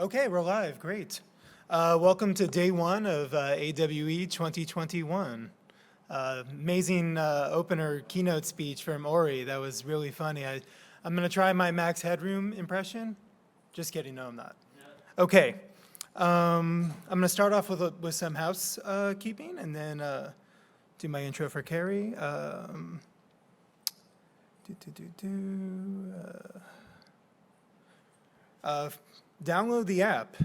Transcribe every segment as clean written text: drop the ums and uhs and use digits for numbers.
Okay, we're live. Great. Welcome to day one of AWE 2021. Amazing opener keynote speech from Ori. That was really funny. I'm going to try my Max Headroom impression. Just kidding. No, I'm not. Okay. I'm going to start off with some housekeeping and then do my intro for Carrie. Download the app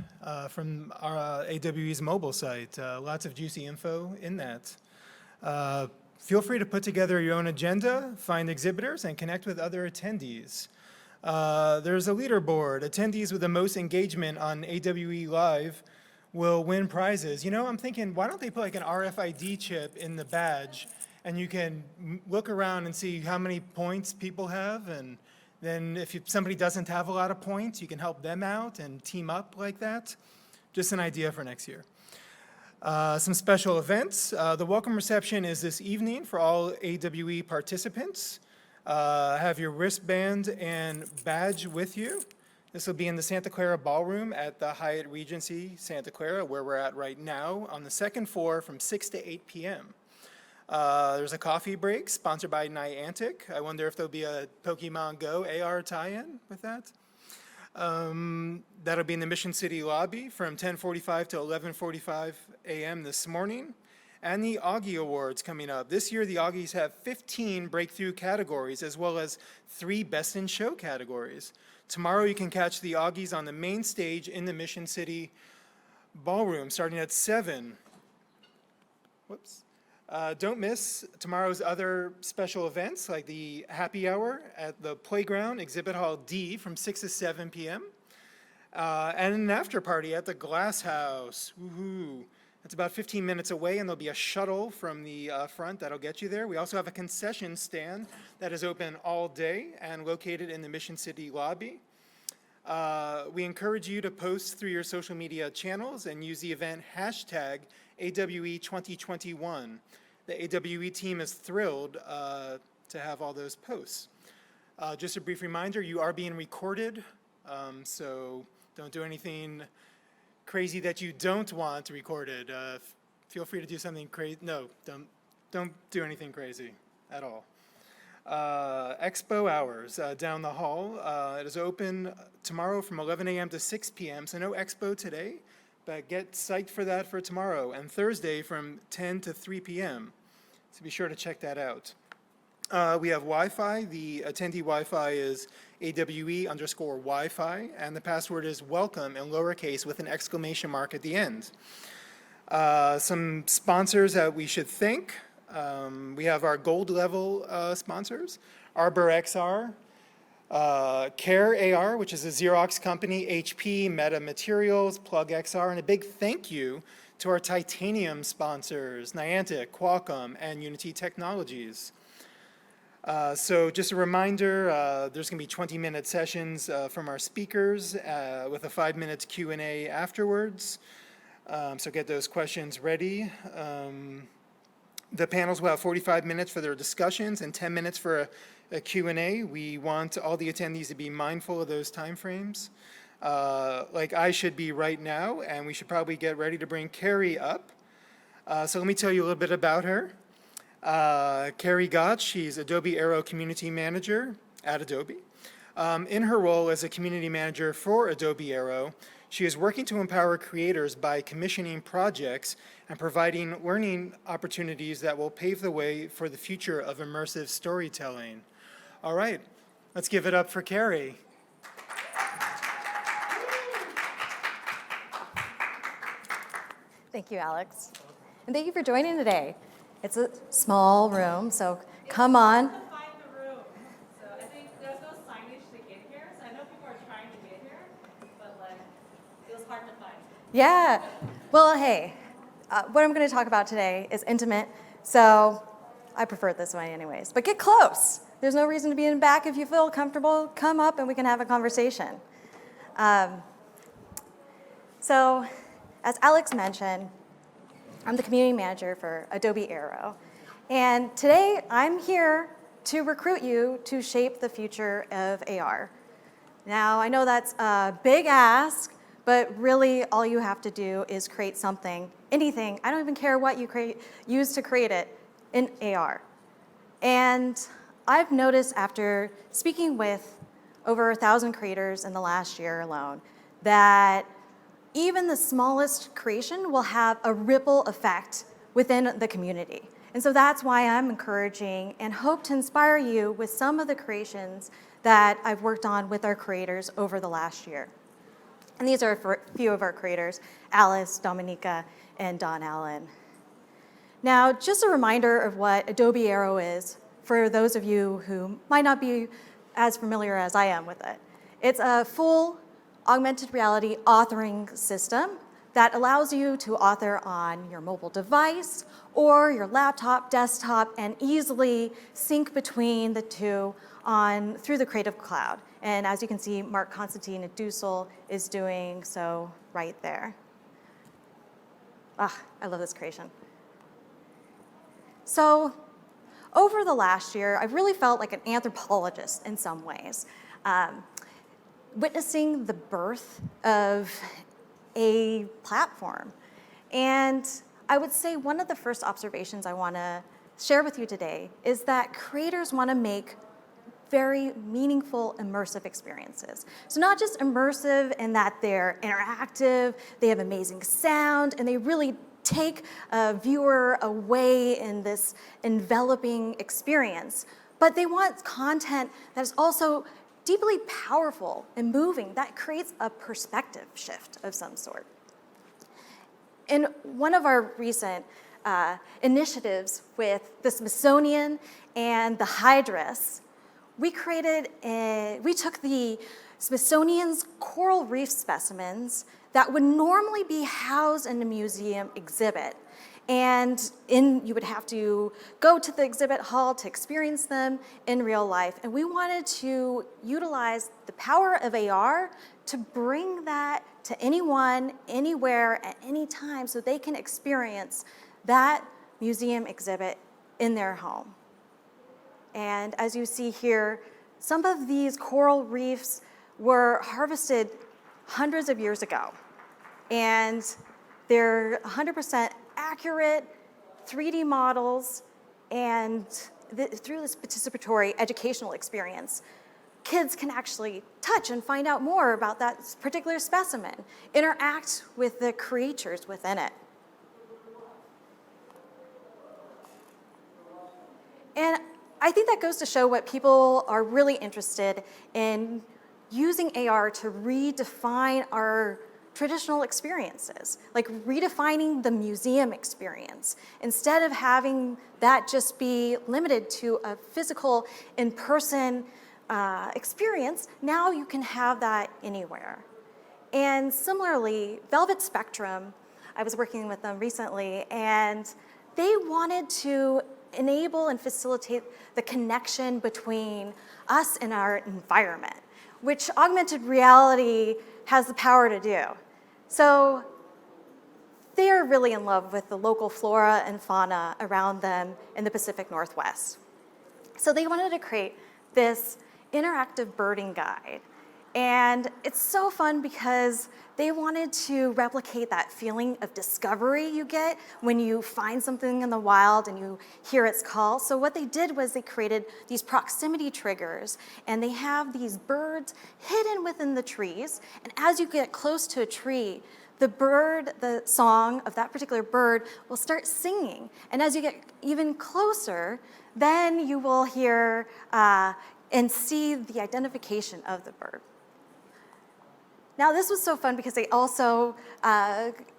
from our AWE's mobile site. Lots of juicy info in that. Feel free to put together your own agenda, find exhibitors, and connect with other attendees. There's a leaderboard. Attendees with the most engagement on AWE Live will win prizes. You know, I'm thinking, why don't they put like an RFID chip in the badge, and you can look around and see how many points people have, and then if somebody doesn't have a lot of points, you can help them out and team up like that. Just an idea for next year. Some special events. The welcome reception is this evening for all AWE participants. Have your wristband and badge with you. This will be in the Santa Clara Ballroom at the Hyatt Regency Santa Clara, where we're at right now, on the second floor from 6 to 8 p.m. There's a coffee break sponsored by Niantic. I wonder if there'll be a Pokemon Go AR tie-in with that. That'll be in the Mission City lobby from 10:45 to 11:45 a.m. this morning. And the Augie Awards coming up. This year, the Augies have 15 breakthrough categories, as well as 3 Best in Show categories. Tomorrow, you can catch the Augies on the main stage in the Mission City Ballroom, starting at 7. Whoops. Don't miss tomorrow's other special events, like the happy hour at the Playground Exhibit Hall D from 6 to 7 p.m. And an after party at the Glass House. Woohoo! It's about 15 minutes away, and there'll be a shuttle from the front that'll get you there. We also have a concession stand that is open all day and located in the Mission City lobby. We encourage you to post through your social media channels and use the event hashtag AWE 2021. The AWE team is thrilled to have all those posts. Just a brief reminder, you are being recorded, so don't do anything crazy that you don't want recorded. Feel free to do something crazy. No, don't do anything crazy at all. Expo hours down the hall. It is open tomorrow from 11 a.m. to 6 p.m., so no expo today, but get psyched for that for tomorrow, and Thursday from 10 to 3 p.m., so be sure to check that out. We have Wi-Fi. The attendee Wi-Fi is AWE_Wi-Fi, and the password is welcome in lowercase with an exclamation mark at the end. Some sponsors that we should thank. We have our gold level sponsors, Arbor XR, Care AR, which is a Xerox company, HP, Meta Materials, Plug XR, and a big thank you to our titanium sponsors, Niantic, Qualcomm, and Unity Technologies. So just a reminder, there's going to be 20-minute sessions from our speakers with a 5-minute Q&A afterwards. So get those questions ready. The panels will have 45 minutes for their discussions and 10 minutes for a Q&A. We want all the attendees to be mindful of those timeframes. Like I should be right now, and we should probably get ready to bring Carrie up. So let me tell you a little bit about her. Carrie Gotch, she's Adobe Aero Community Manager at Adobe. In her role as a community manager for Adobe Aero, she is working to empower creators by commissioning projects and providing learning opportunities that will pave the way for the future of immersive storytelling. All right, let's give it up for Carrie. Thank you, Alex. And thank you for joining today. It's a small room, so come on. To find the room. So I think there's no signage to get here. So I know people are trying to get here, but like it was hard to find. Yeah. Well, hey, what I'm going to talk about today is intimate, so I prefer it this way anyways. But get close. There's no reason to be in the back. If you feel comfortable, come up and we can have a conversation. So as Alex mentioned, I'm the community manager for Adobe Aero. And today I'm here to recruit you to shape the future of AR. Now, I know that's a big ask, but really all you have to do is create something, anything, I don't even care what you use to create it, in AR. And I've noticed after speaking with over 1,000 creators in the last year alone that even the smallest creation will have a ripple effect within the community. And so that's why I'm encouraging and hope to inspire you with some of the creations that I've worked on with our creators over the last year. And these are for a few of our creators, Alice, Dominica, and Don Allen. Now, just a reminder of what Adobe Aero is for those of you who might not be as familiar as I am with it. It's a full augmented reality authoring system that allows you to author on your mobile device or your laptop, desktop, and easily sync between the two through the Creative Cloud. And as you can see, Mark Constantine at Dussel is doing so right there. Ah, I love this creation. So over the last year, I've really felt like an anthropologist in some ways, witnessing the birth of a platform. And I would say one of the first observations I want to share with you today is that creators want to make very meaningful immersive experiences. So not just immersive in that they're interactive, they have amazing sound, and they really take a viewer away in this enveloping experience, but they want content that is also deeply powerful and moving, that creates a perspective shift of some sort. In one of our recent initiatives with the Smithsonian and the Hydrus, we took the Smithsonian's coral reef specimens that would normally be housed in a museum exhibit. And you would have to go to the exhibit hall to experience them in real life. And we wanted to utilize the power of AR to bring that to anyone, anywhere, at any time, so they can experience that museum exhibit in their home. And as you see here, some of these coral reefs were harvested hundreds of years ago. And they're 100% accurate 3D models, and through this participatory educational experience, kids can actually touch and find out more about that particular specimen, interact with the creatures within it. And I think that goes to show what people are really interested in using AR to redefine our traditional experiences, like redefining the museum experience. Instead of having that just be limited to a physical, in-person experience, now you can have that anywhere. And similarly, Velvet Spectrum, I was working with them recently, and they wanted to enable and facilitate the connection between us and our environment, which augmented reality has the power to do. So they are really in love with the local flora and fauna around them in the Pacific Northwest. So they wanted to create this interactive birding guide. And it's so fun because they wanted to replicate that feeling of discovery you get when you find something in the wild and you hear its call. So what they did was they created these proximity triggers, and they have these birds hidden within the trees. And as you get close to a tree, the song of that particular bird will start singing. And as you get even closer, then you will hear and see the identification of the bird. Now, this was so fun because they also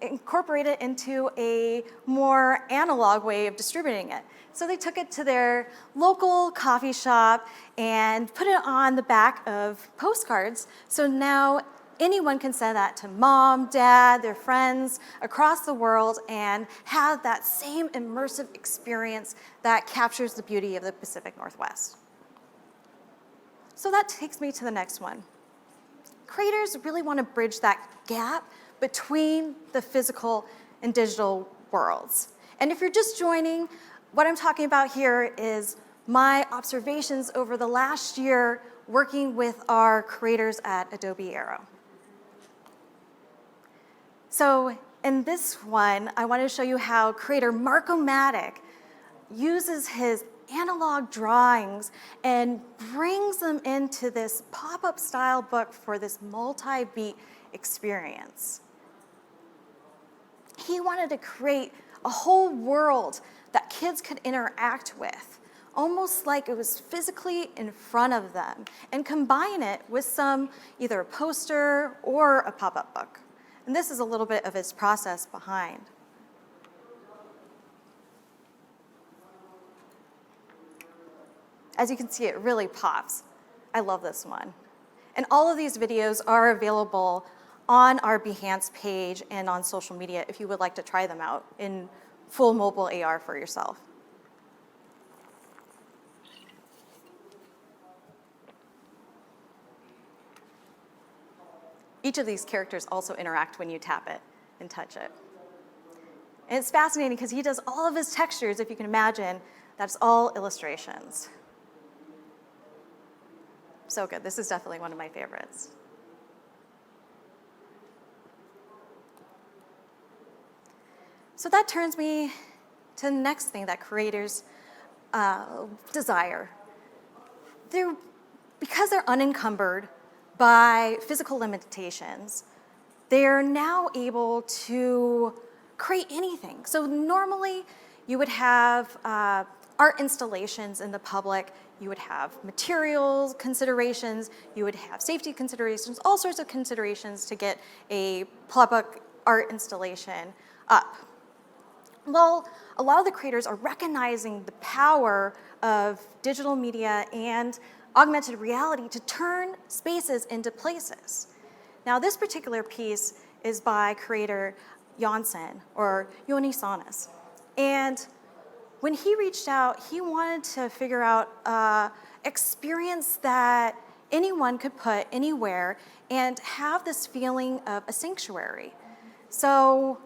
incorporated into a more analog way of distributing it. So they took it to their local coffee shop and put it on the back of postcards. So now anyone can send that to mom, dad, their friends across the world and have that same immersive experience that captures the beauty of the Pacific Northwest. So that takes me to the next one. Creators really want to bridge that gap between the physical and digital worlds. And if you're just joining, what I'm talking about here is my observations over the last year working with our creators at Adobe Aero. So in this one, I want to show you how creator Marco-Matic uses his analog drawings and brings them into this pop-up style book for this multi-beat experience. He wanted to create a whole world that kids could interact with, almost like it was physically in front of them, and combine it with some, either a poster or a pop-up book. And this is a little bit of his process behind. As you can see, it really pops. I love this one. And all of these videos are available on our Behance page and on social media if you would like to try them out in full mobile AR for yourself. Each of these characters also interact when you tap it and touch it. And it's fascinating because he does all of his textures, if you can imagine, that's all illustrations. So good. This is definitely one of my favorites. So that turns me to the next thing that creators desire. Because they're unencumbered by physical limitations, they're now able to create anything. So normally you would have art installations in the public, you would have materials considerations, you would have safety considerations, all sorts of considerations to get a public art installation up. Well, a lot of the creators are recognizing the power of digital media and augmented reality to turn spaces into places. Now, this particular piece is by creator Janssen, or Joni Sones. And when he reached out, he wanted to figure out an experience that anyone could put anywhere and have this feeling of a sanctuary. So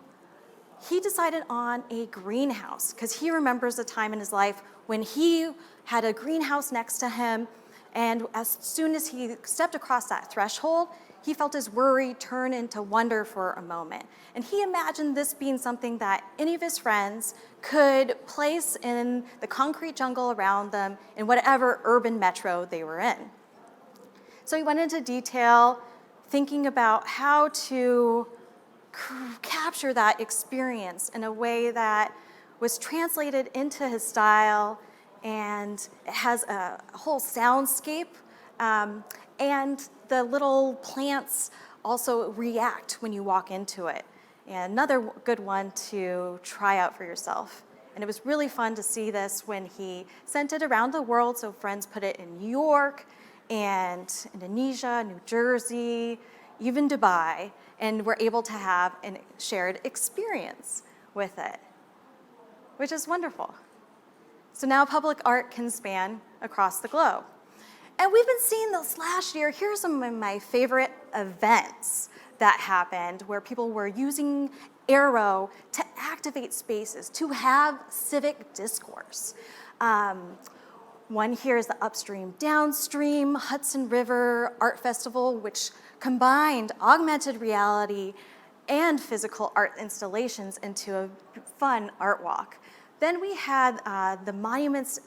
he decided on a greenhouse because he remembers a time in his life when he had a greenhouse next to him, and as soon as he stepped across that threshold, he felt his worry turn into wonder for a moment. And he imagined this being something that any of his friends could place in the concrete jungle around them in whatever urban metro they were in. So he went into detail thinking about how to capture that experience in a way that was translated into his style, and it has a whole soundscape, and the little plants also react when you walk into it. And another good one to try out for yourself. And it was really fun to see this when he sent it around the world, so friends put it in New York and Indonesia, New Jersey, even Dubai, and were able to have a shared experience with it, which is wonderful. So now public art can span across the globe. And we've been seeing this last year. Here's some of my favorite events that happened where people were using Aero to activate spaces, to have civic discourse. One here is the Upstream Downstream Hudson River Art Festival, which combined augmented reality and physical art installations into a fun art walk. Then we had the monuments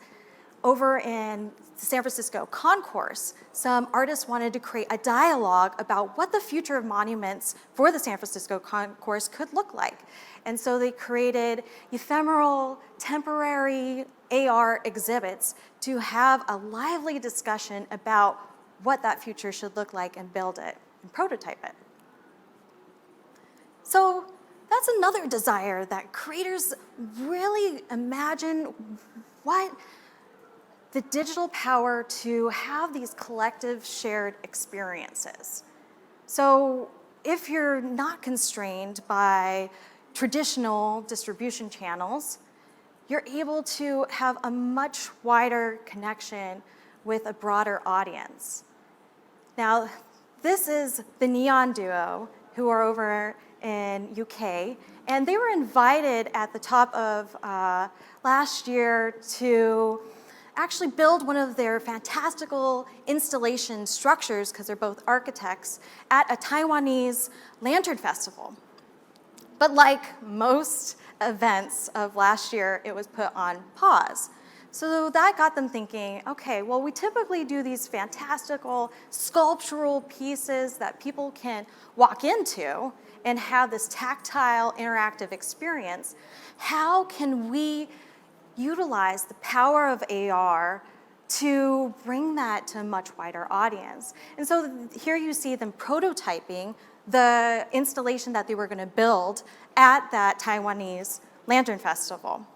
over in the San Francisco Concourse. Some artists wanted to create a dialogue about what the future of monuments for the San Francisco Concourse could look like. And so they created ephemeral, temporary AR exhibits to have a lively discussion about what that future should look like and build it and prototype it. So that's another desire that creators really imagine what the digital power to have these collective shared experiences. So if you're not constrained by traditional distribution channels, you're able to have a much wider connection with a broader audience. Now, this is the Neon Duo, who are over in UK, and they were invited at the top of last year to actually build one of their fantastical installation structures, because they're both architects, at a Taiwanese lantern festival. But like most events of last year, it was put on pause. So that got them thinking, okay, well, we typically do these fantastical sculptural pieces that people can walk into and have this tactile, interactive experience. How can we utilize the power of AR to bring that to a much wider audience? And so here you see them prototyping the installation that they were going to build at that Taiwanese Lantern Festival.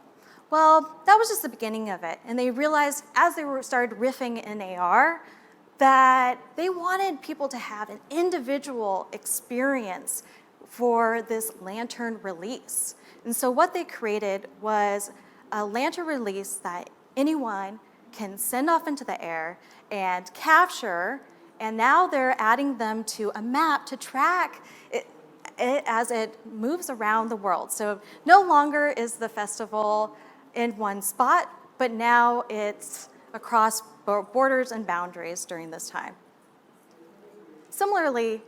Well, that was just the beginning of it. And they realized as they started riffing in AR that they wanted people to have an individual experience for this lantern release. And so what they created was a lantern release that anyone can send off into the air and capture, and now they're adding them to a map to track it as it moves around the world. So no longer is the festival in one spot, but now it's across borders and boundaries during this time. Similarly,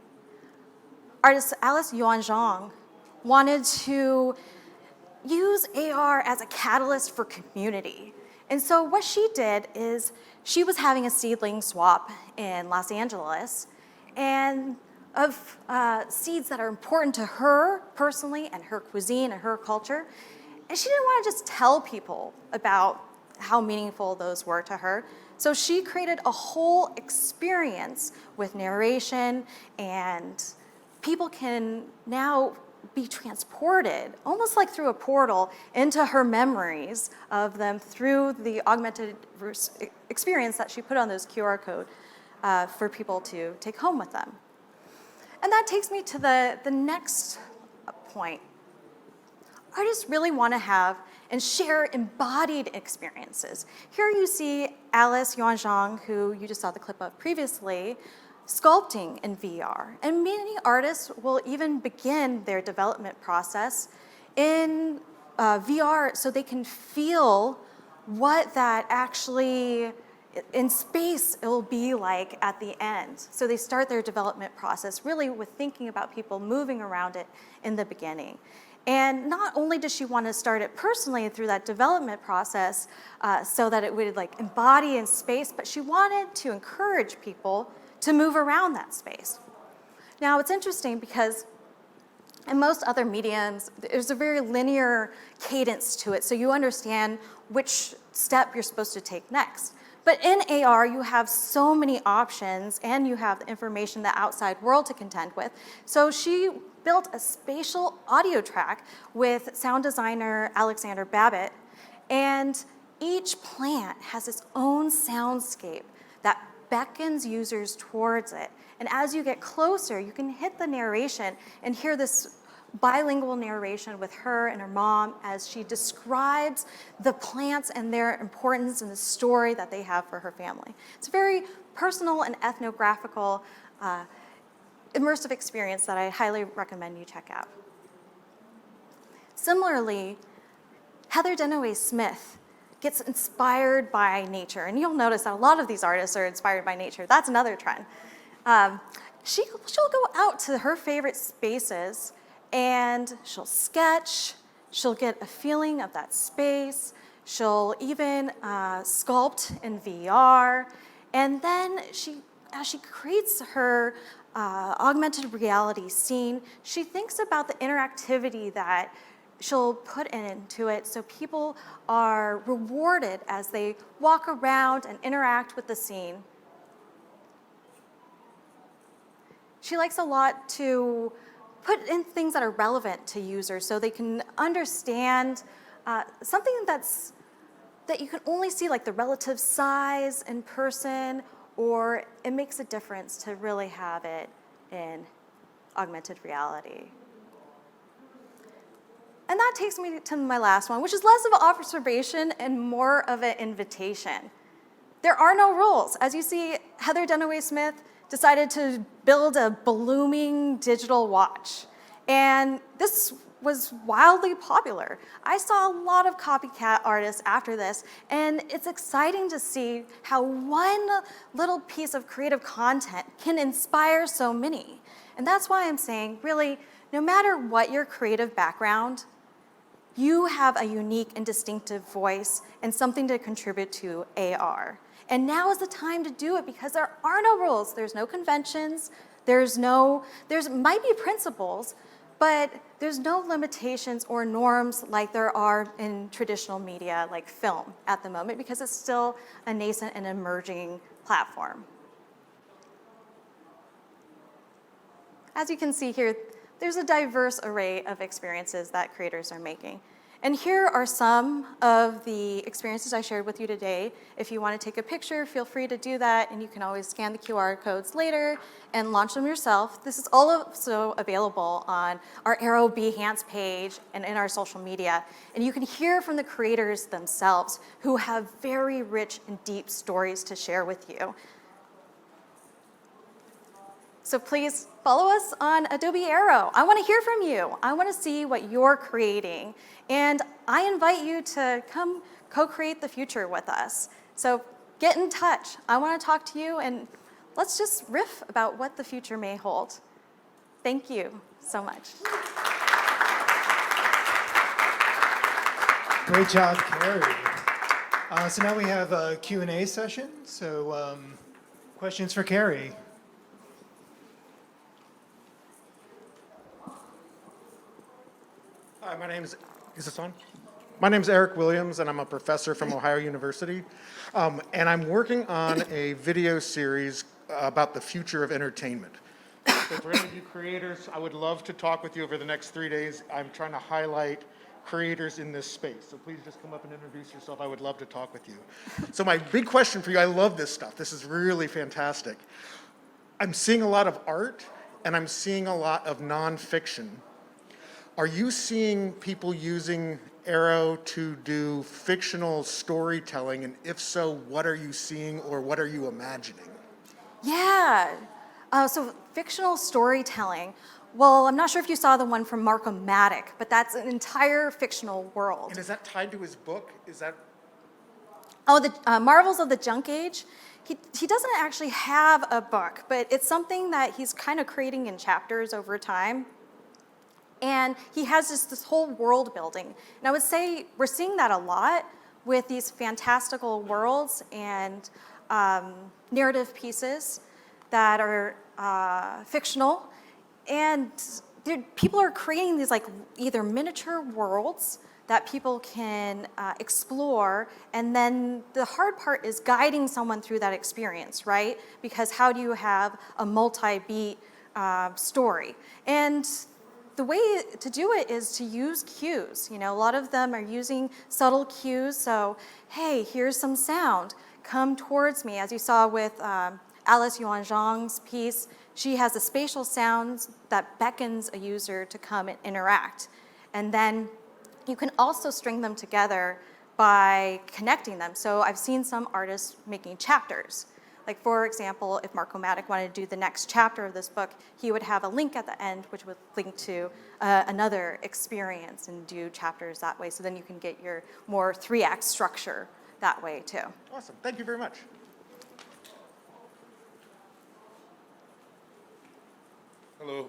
artist Alice Yuan-Zhang wanted to use AR as a catalyst for community. And so what she did is she was having a seedling swap in Los Angeles and of seeds that are important to her personally and her cuisine and her culture. And she didn't want to just tell people about how meaningful those were to her. So she created a whole experience with narration, and people can now be transported, almost like through a portal, into her memories of them through the augmented experience that she put on those QR code for people to take home with them. And that takes me to the next point. Artists really want to have and share embodied experiences. Here you see Alice Yuan-Zhang, who you just saw the clip of previously, sculpting in VR. And many artists will even begin their development process in VR so they can feel what that actually in space it will be like at the end. So they start their development process really with thinking about people moving around it in the beginning. And not only does she want to start it personally through that development process so that it would like embody in space, but she wanted to encourage people to move around that space. Now it's interesting because in most other mediums, there's a very linear cadence to it, so you understand which step you're supposed to take next. But in AR, you have so many options and you have the information, the outside world to contend with. So she built a spatial audio track with sound designer Alexander Babbitt, and each plant has its own soundscape that beckons users towards it. And as you get closer, you can hit the narration and hear this bilingual narration with her and her mom as she describes the plants and their importance and the story that they have for her family. It's a very personal and ethnographical immersive experience that I highly recommend you check out. Similarly, Heather Denaway Smith gets inspired by nature, and you'll notice that a lot of these artists are inspired by nature. That's another trend. She'll go out to her favorite spaces and she'll sketch, she'll get a feeling of that space, she'll even sculpt in VR, and then as she creates her augmented reality scene, she thinks about the interactivity that she'll put into it so people are rewarded as they walk around and interact with the scene. She likes a lot to put in things that are relevant to users so they can understand something that you can only see like the relative size in person, or it makes a difference to really have it in augmented reality. And that takes me to my last one, which is less of an observation and more of an invitation. There are no rules. As you see, Heather Denaway Smith decided to build a blooming digital watch. And this was wildly popular. I saw a lot of copycat artists after this, and it's exciting to see how one little piece of creative content can inspire so many. And that's why I'm saying, really, no matter what your creative background, you have a unique and distinctive voice and something to contribute to AR. And now is the time to do it because there are no rules, there's no conventions, there might be principles, but there's no limitations or norms like there are in traditional media like film at the moment because it's still a nascent and emerging platform. As you can see here, there's a diverse array of experiences that creators are making. And here are some of the experiences I shared with you today. If you want to take a picture, feel free to do that, and you can always scan the QR codes later and launch them yourself. This is also available on our Aero Behance page and in our social media. And you can hear from the creators themselves who have very rich and deep stories to share with you. So please follow us on Adobe Aero. I want to hear from you. I want to see what you're creating. And I invite you to come co-create the future with us. So get in touch. I want to talk to you, and let's just riff about what the future may hold. Thank you so much. Great job, Carrie. So now we have a Q&A session. So questions for Carrie? Hi, is this on? My name's Eric Williams, and I'm a professor from Ohio University. And I'm working on a video series about the future of entertainment. So for any of you creators, I would love to talk with you over the next 3 days. I'm trying to highlight creators in this space. So please just come up and introduce yourself. I would love to talk with you. So my big question for you, I love this stuff. This is really fantastic. I'm seeing a lot of art, and I'm seeing a lot of nonfiction. Are you seeing people using Aero to do fictional storytelling? And if so, what are you seeing or what are you imagining? Yeah, so fictional storytelling. Well, I'm not sure if you saw the one from Marco-Matic, but that's an entire fictional world. And is that tied to his book? Is that? Oh, the Marvels of the Junk Age. He doesn't actually have a book, but it's something that he's kind of creating in chapters over time. And he has this whole world building. And I would say we're seeing that a lot with these fantastical worlds and narrative pieces that are fictional. And people are creating these like either miniature worlds that people can explore. And then the hard part is guiding someone through that experience, right? Because how do you have a multi-beat story? And the way to do it is to use cues. You know, a lot of them are using subtle cues. So, hey, here's some sound. Come towards me. As you saw with Alice Yuan Zhang's piece, she has a spatial sound that beckons a user to come and interact. And then you can also string them together by connecting them. So I've seen some artists making chapters. Like, for example, if Marco-Matic wanted to do the next chapter of this book, he would have a link at the end, which would link to another experience and do chapters that way. So then you can get your more 3-act structure that way, too. Awesome. Thank you very much. Hello.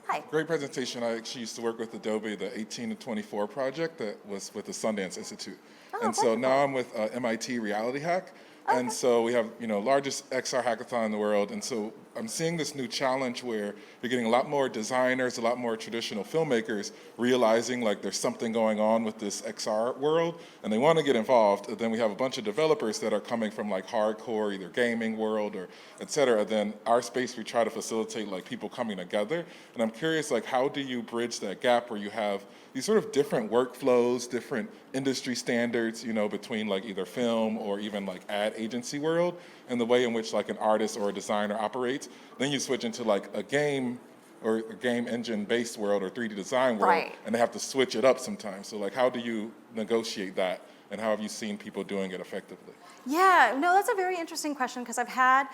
Hi. Great presentation. I actually used to work with Adobe, the 18 to 24 project that was with the Sundance Institute. Oh, and so wonderful. now I'm with MIT Reality Hack. And so we have, largest XR hackathon in the world. And so I'm seeing this new challenge where you're getting a lot more designers, a lot more traditional filmmakers realizing like there's something going on with this XR world and they want to get involved. And then we have a bunch of developers that are coming from like hardcore, either gaming world or et cetera. Then our space, we try to facilitate like people coming together. And I'm curious, like, how do you bridge that gap where you have these sort of different workflows, different industry standards, between like either film or even like ad agency world and the way in which like an artist or a designer operates. Then you switch into like a game or a game engine based world or 3D design world, Right. and they have to switch it up sometimes. So like, how do you negotiate that? And how have you seen people doing it effectively? Yeah, no, that's a very interesting question because I've had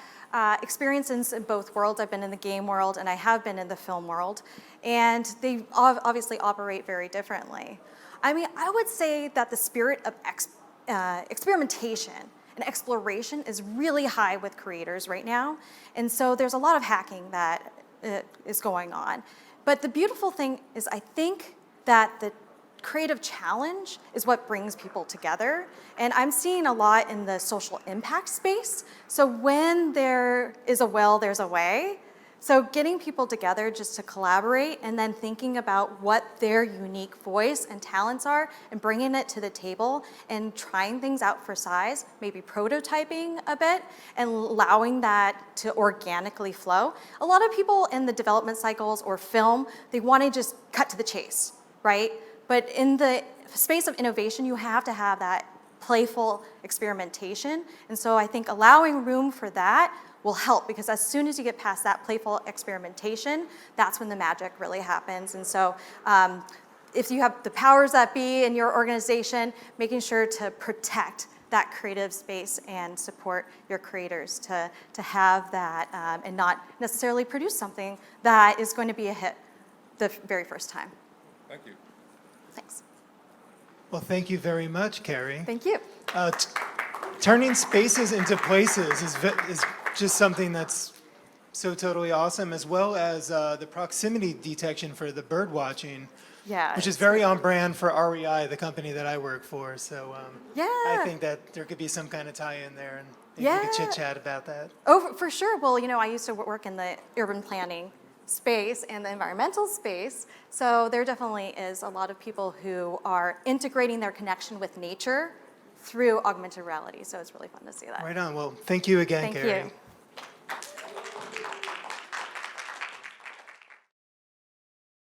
experiences in both worlds. I've been in the game world and I have been in the film world, and they obviously operate very differently. I mean, I would say that the spirit of experimentation and exploration is really high with creators right now, and so there's a lot of hacking that is going on. But the beautiful thing is I think that the creative challenge is what brings people together. And I'm seeing a lot in the social impact space. So when there is a will, there's a way. So getting people together just to collaborate and then thinking about what their unique voice and talents are and bringing it to the table and trying things out for size, maybe prototyping a bit and allowing that to organically flow. A lot of people in the development cycles or film, they want to just cut to the chase, right? But in the space of innovation, you have to have that playful experimentation. And so I think allowing room for that will help, because as soon as you get past that playful experimentation, that's when the magic really happens. And so if you have the powers that be in your organization, making sure to protect that creative space and support your creators to have that and not necessarily produce something that is going to be a hit the very first time. Thank you. Thanks. Well, thank you very much, Carrie. Thank you. Turning spaces into places is just something that's so totally awesome, as well as the proximity detection for the bird watching, Yeah. which is very on brand for REI, the company that I work for. So Yeah. I think that there could be some kind of tie-in there, and maybe we could Yeah. chit-chat about that. Oh, for sure. Well, I used to work in the urban planning space and the environmental space. So there definitely is a lot of people who are integrating their connection with nature through augmented reality. So it's really fun to see that. Right on. Well, thank you again, Thank Carrie. you.